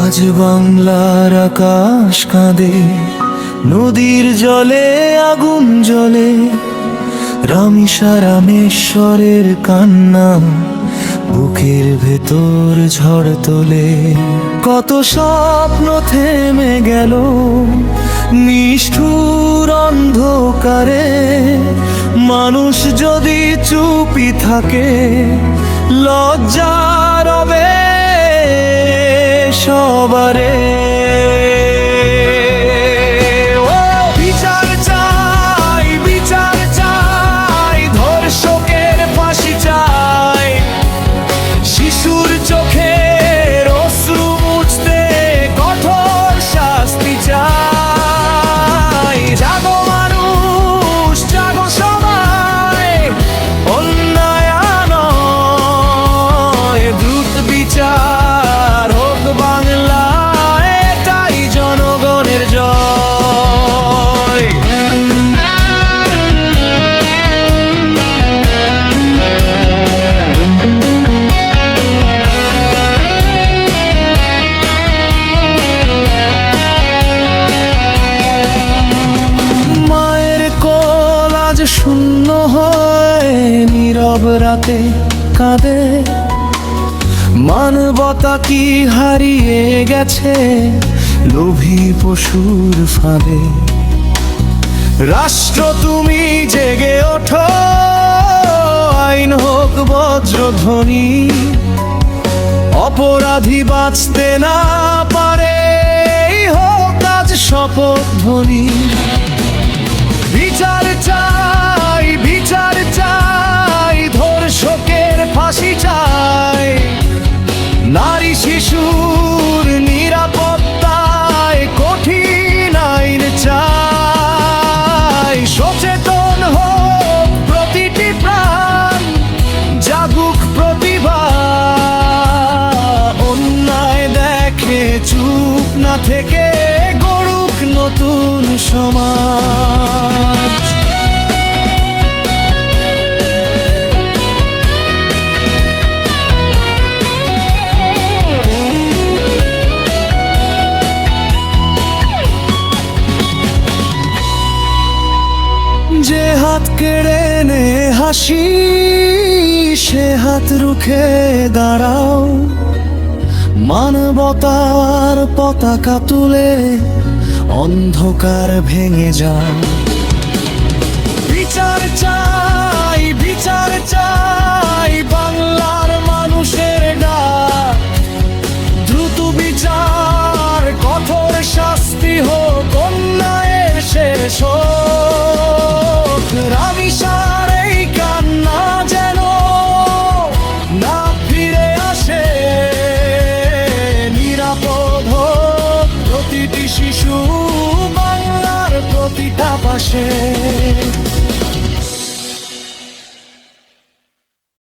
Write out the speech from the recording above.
আজ বাংলার আকাশ কাঁদে, নদীর জলে আগুন জ্বলে, রামিসা রামেশ্বরের কান্না বুকের ভেতর ঝড় তোলে। কত স্বপ্ন থেমে গেল নিষ্ঠুর অন্ধকারে, মানুষ যদি চুপি থাকে লজ্জা রবে সবারে। বিচার চাই, বিচার চাই, ধর্ষকের ফাঁসি চাই, শিশুর চোখের অশ্রু মুছতে কঠোর শাস্তি চাই। জাগো মানুষ, জাগো সবাই, অন্যায় নয় দ্রুত বিচার হোক বাংলায়, এটাই জনগণের জয়। মায়ের কোল আজ শূন্য হয়, নীরব রাতে কাঁদে, মানবতা কি হারিয়ে গেছে লোভী পশুর ফাঁদে। রাষ্ট্র তুমি জেগে ওঠো, আইন হোক বজ্রধ্বনি, অপরাধী বাঁচতে না পারে এই হোক আজ শপথ ধ্বনি। বিচার চাই, বিচার চাই, ধর্ষকের ফাঁসি চাই, নারী শিশুর নিরাপত্তায় কঠিন আইন চাই। সচেতন হোক প্রতিটি প্রাণ, জাগুক প্রতিভা, অন্যায় দেখে চুপ না থেকে গড়ুক নতুন সমাজ। যে হাত কেড়ে নে হাসি, সে হাত রুখে দাঁড়াও, মানবতার পতাকা তুলে অন্ধকার ভেঙে যাও। বিচার চাই, বিচার চাই, বাংলার মানুষের ডাক, দ্রুত বিচার, কঠোর শাস্তি হোক, অন্যায়ের শেষ হোক। রামিসার এই কান্না যেন না ফিরে আসে, নিরাপদ হোক প্রতিটি শিশু বাংলার প্রতিটা পাশে।